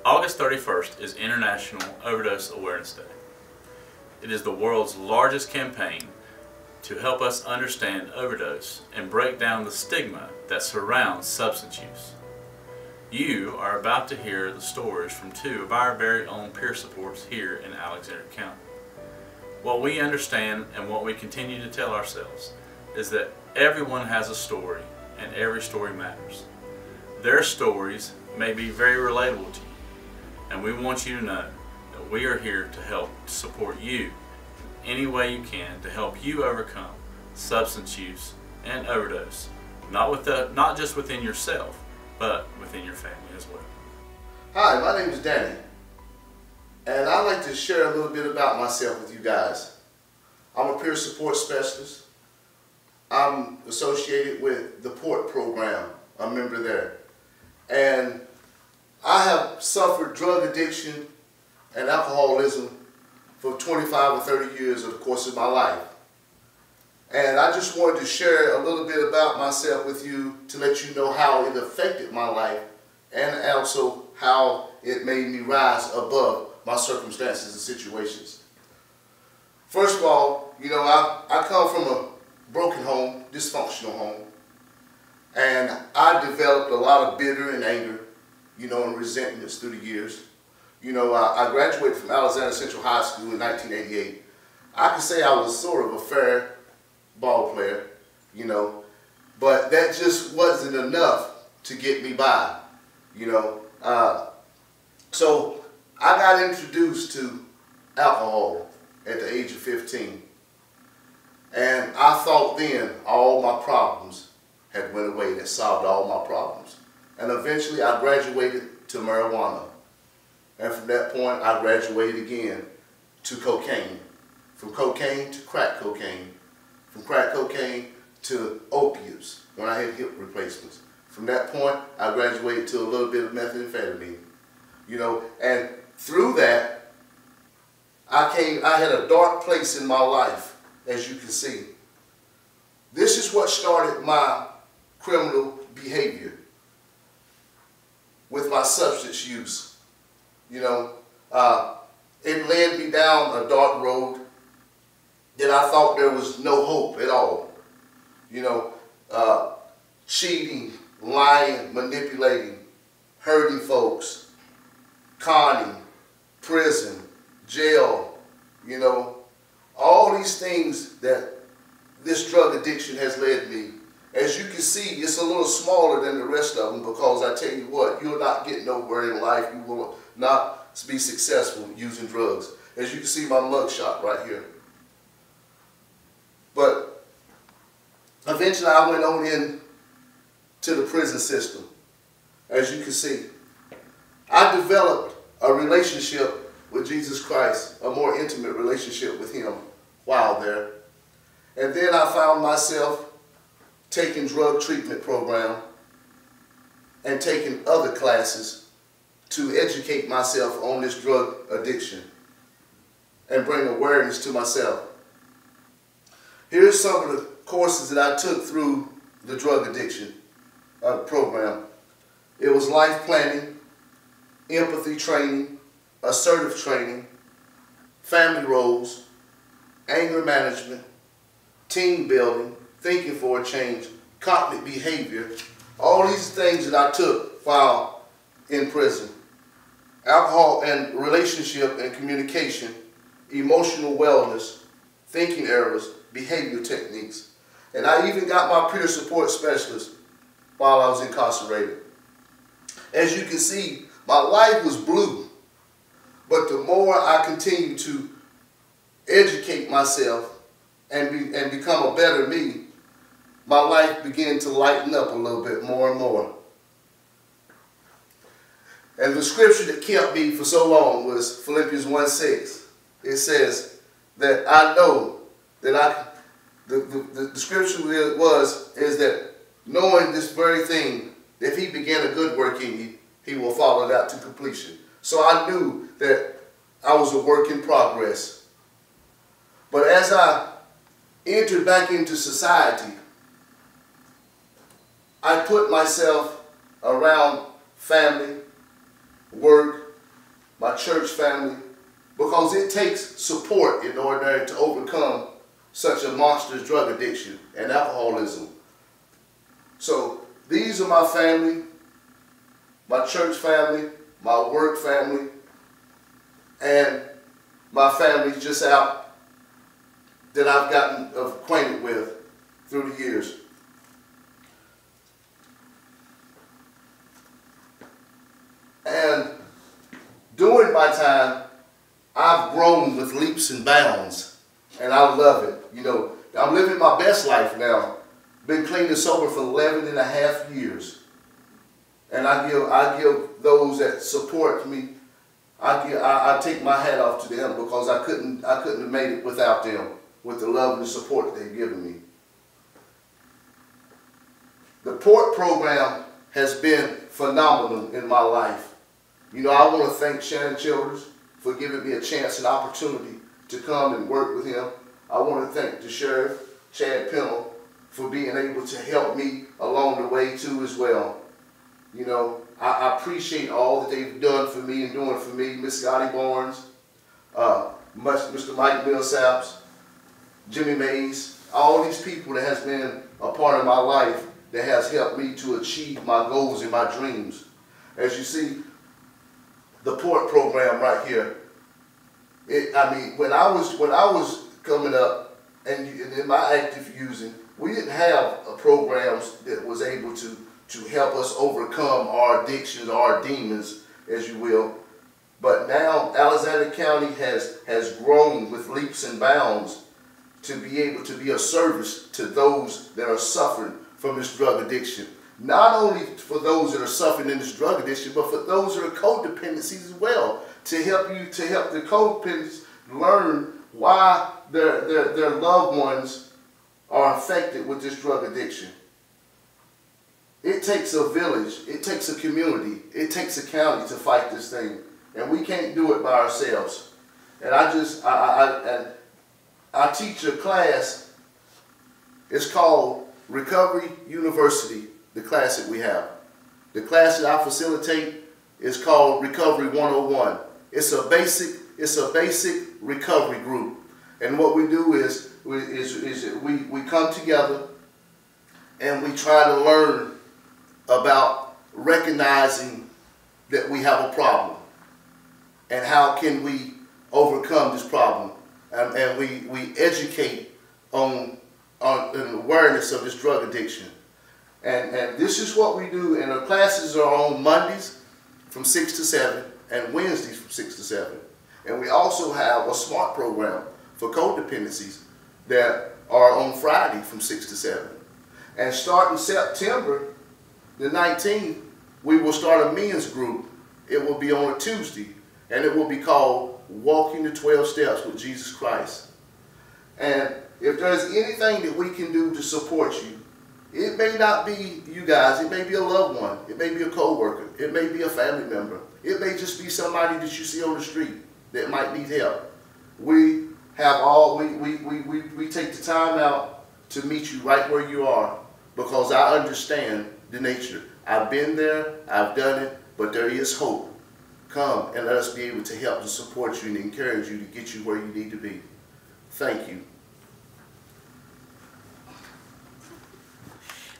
August 31st is International Overdose Awareness Day. It is the world's largest campaign to help us understand overdose and break down the stigma that surrounds substance use. You are about to hear the stories from two of our very own peer supports here in Alexander County. What we understand and what we continue to tell ourselves is that everyone has a story and every story matters. Their stories may be very relatable to you, and we want you to know that we are here to help support you in any way you can to help you overcome substance use and overdose, not just within yourself, but within your family as well. Hi, my name is Danny, and I'd like to share a little bit about myself with you guys. I'm a peer support specialist. I'm associated with the PORT program, a member there. And I have suffered drug addiction and alcoholism for 25 or 30 years of the course of my life. And I just wanted to share a little bit about myself with you to let you know how it affected my life and also how it made me rise above my circumstances and situations. First of all, you know, I come from a broken home, dysfunctional home, and I developed a lot of bitter and anger, you know, and resentments through the years. You know, I graduated from Alexander Central High School in 1988. I could say I was sort of a fair ball player, you know, but that just wasn't enough to get me by, you know. So I got introduced to alcohol at the age of 15. And I thought then all my problems had went away, that solved all my problems. And eventually I graduated to marijuana. And from that point I graduated again to cocaine. From cocaine to crack cocaine. From crack cocaine to opiates when I had hip replacements. From that point I graduated to a little bit of methamphetamine. You know, and through that I had a dark place in my life, as you can see. This is what started my criminal behavior with my substance use. You know, it led me down a dark road that I thought there was no hope at all. You know, cheating, lying, manipulating, hurting folks, conning, prison, jail, you know, all these things that this drug addiction has led me. As you can see, it's a little smaller than the rest of them because I tell you what, you'll not get nowhere in life. You will not be successful using drugs. As you can see, my mugshot right here. But eventually I went on in to the prison system. As you can see, I developed a relationship with Jesus Christ, a more intimate relationship with Him while there. And then I found myself taking drug treatment program and taking other classes to educate myself on this drug addiction and bring awareness to myself. Here's some of the courses that I took through the drug addiction program. It was life planning, empathy training, assertive training, family roles, anger management, team building, thinking for a change, cognitive behavior, all these things that I took while in prison. Alcohol and relationship and communication, emotional wellness, thinking errors, behavior techniques. And I even got my peer support specialist while I was incarcerated. As you can see, my life was blue, but the more I continued to educate myself and become a better me, my life began to lighten up a little bit more and more. And the scripture that kept me for so long was Philippians 1:6. It says that I know that the scripture is that knowing this very thing, if He began a good work in me, He will follow it out to completion. So I knew that I was a work in progress. But as I entered back into society, I put myself around family, work, my church family, because it takes support in order to overcome such a monstrous drug addiction and alcoholism. So these are my family, my church family, my work family, and my family just out that I've gotten acquainted with through the years. And during my time, I've grown with leaps and bounds, and I love it. You know, I'm living my best life now. Been clean and sober for 11 and a half years. And I give those that support me, I take my hat off to them, because I couldn't have made it without them, with the love and the support that they've given me. The PORT program has been phenomenal in my life. You know, I want to thank Shannon Childers for giving me a chance and opportunity to come and work with him. I want to thank the Sheriff, Chad Pennell, for being able to help me along the way too as well. You know, I appreciate all that they've done for me and doing for me. Miss Scotty Barnes, Mr. Mike Millsaps, Jimmy Mays, all these people that has been a part of my life that has helped me to achieve my goals and my dreams. As you see, the PORT program right here. I mean, when I was coming up and in my active using, we didn't have programs that was able to help us overcome our addictions, our demons, as you will. But now Alexander County has grown with leaps and bounds to be able to be of service to those that are suffering from this drug addiction. Not only for those that are suffering in this drug addiction, but for those that are codependencies as well, to help the codependents learn why their loved ones are affected with this drug addiction. It takes a village, it takes a community, it takes a county to fight this thing, and we can't do it by ourselves. And I teach a class. It's called Recovery University, the class that we have. The class that I facilitate is called Recovery 101. It's a basic recovery group. And what we do is we come together and we try to learn about recognizing that we have a problem and how can we overcome this problem. And we educate on an awareness of this drug addiction. And this is what we do, and our classes are on Mondays from 6 to 7 and Wednesdays from 6 to 7. And we also have a SMART program for codependencies that are on Friday from 6 to 7. And starting September the 19th, we will start a men's group. It will be on a Tuesday, and it will be called Walking the 12 Steps with Jesus Christ. And if there's anything that we can do to support you, it may not be you guys, it may be a loved one, it may be a co-worker, it may be a family member, it may just be somebody that you see on the street that might need help. We take the time out to meet you right where you are, because I understand the nature. I've been there, I've done it, but there is hope. Come and let us be able to help and support you and encourage you to get you where you need to be. Thank you.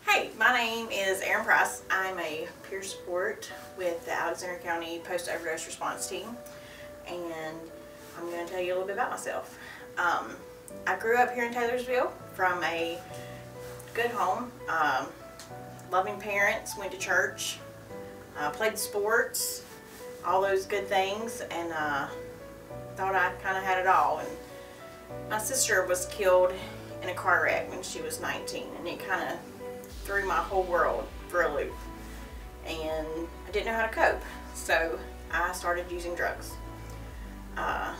Hey, my name is Erin Price. I'm a peer support with the Alexander County Post-Overdose Response Team, and I'm going to tell you a little bit about myself. I grew up here in Taylorsville from a good home, loving parents, went to church, played sports, all those good things, and thought I kind of had it all. And my sister was killed in a car wreck when she was 19, and it kind of threw my whole world for a loop, and I didn't know how to cope, so I started using drugs. I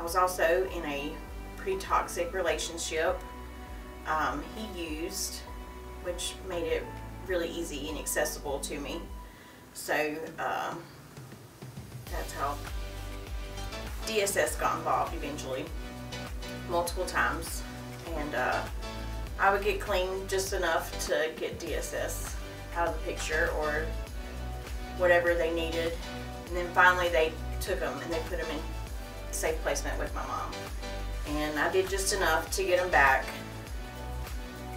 was also in a pretty toxic relationship. He used, which made it really easy and accessible to me, so that's how DSS got involved eventually, multiple times, and I would get clean just enough to get DSS out of the picture, or whatever they needed. And then finally they took them and they put them in safe placement with my mom. And I did just enough to get them back,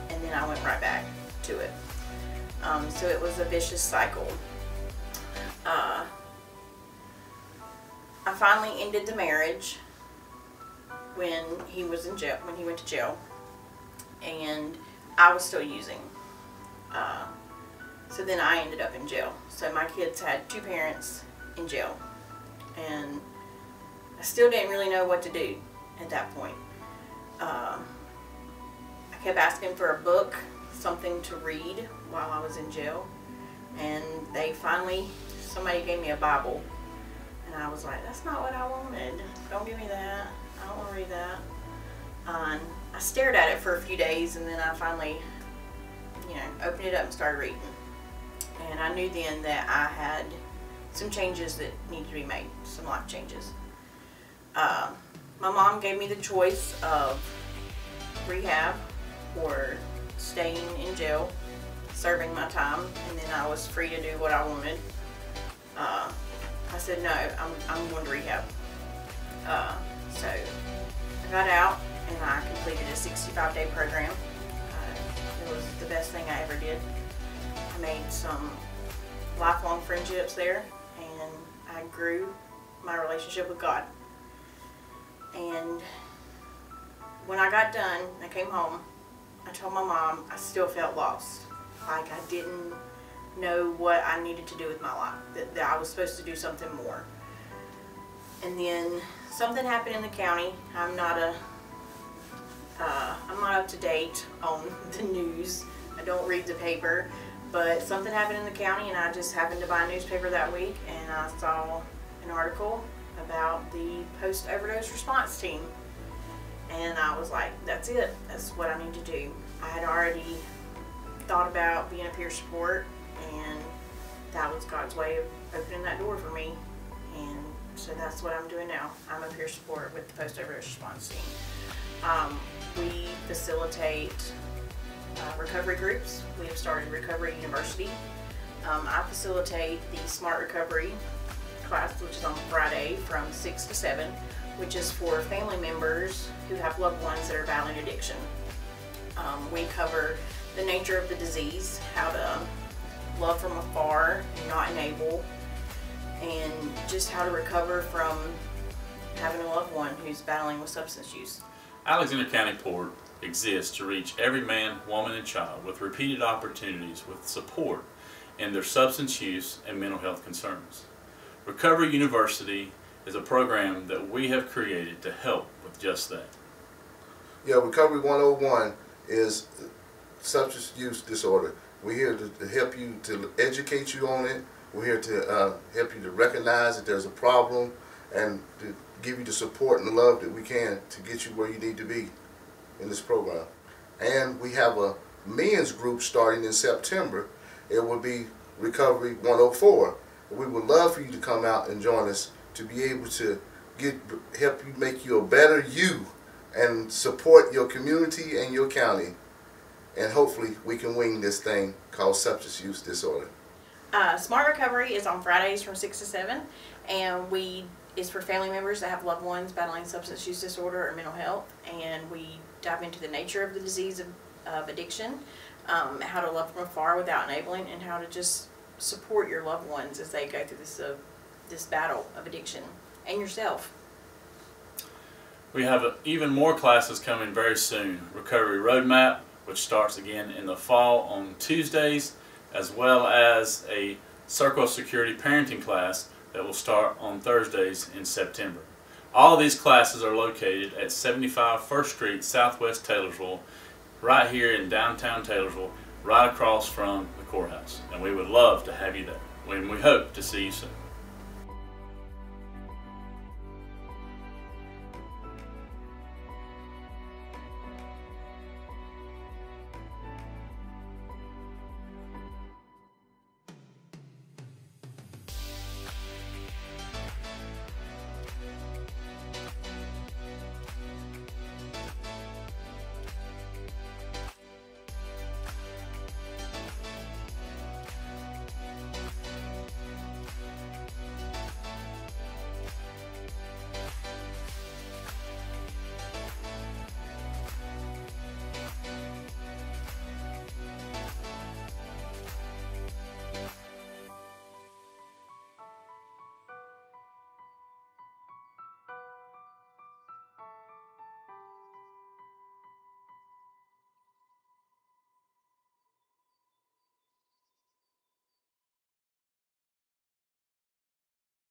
and then I went right back to it. So it was a vicious cycle. I finally ended the marriage when he was in jail, when he went to jail, and I was still using. So then I ended up in jail. So my kids had 2 parents in jail, and I still didn't really know what to do at that point. I kept asking for a book, something to read while I was in jail, and somebody gave me a Bible, and I was like, that's not what I wanted. Don't give me that. I don't want to read that. I stared at it for a few days, and then I finally, opened it up and started reading. And I knew then that I had some changes that needed to be made, some life changes. My mom gave me the choice of rehab or staying in jail, serving my time, and then I was free to do what I wanted. I said, no, I'm going to rehab. So I got out and I completed a 65-day program. It was the best thing I ever did. I made some lifelong friendships there, and I grew my relationship with God. And when I got done, I came home, I told my mom I still felt lost. Like I didn't know what I needed to do with my life, that I was supposed to do something more. And then something happened in the county. I'm not up to date on the news. I don't read the paper, but something happened in the county, and I just happened to buy a newspaper that week, and I saw an article about the post-overdose response team, and I was like, that's it. That's what I need to do. I had already thought about being a peer support, and that was God's way of opening that door for me. And so that's what I'm doing now. I'm a peer support with the post-overdose response team. We facilitate recovery groups. We have started Recovery University. I facilitate the Smart Recovery class, which is on Friday from 6 to 7, which is for family members who have loved ones that are battling addiction. We cover the nature of the disease, how to love from afar and not enable, and just how to recover from having a loved one who's battling with substance use. Alexander County Port exists to reach every man, woman, and child with repeated opportunities with support in their substance use and mental health concerns. Recovery University is a program that we have created to help with just that. Yeah, Recovery 101 is substance use disorder. We're here to help you, to educate you on it. We're here to help you to recognize that there's a problem and to give you the support and the love that we can to get you where you need to be in this program. And we have a men's group starting in September. It will be Recovery 104. We would love for you to come out and join us to be able to help you make you a better you and support your community and your county. And hopefully we can wing this thing called substance use disorder. Smart Recovery is on Fridays from 6 to 7, and it's for family members that have loved ones battling substance use disorder or mental health, and we dive into the nature of the disease of addiction, how to love from afar without enabling, and how to just support your loved ones as they go through this battle of addiction, and yourself. We have even more classes coming very soon. Recovery Roadmap, which starts again in the fall on Tuesdays, as well as a Circle of Security parenting class that will start on Thursdays in September. All of these classes are located at 75 First Street, Southwest Taylorsville, right here in downtown Taylorsville, right across from the courthouse. And we would love to have you there. And we hope to see you soon.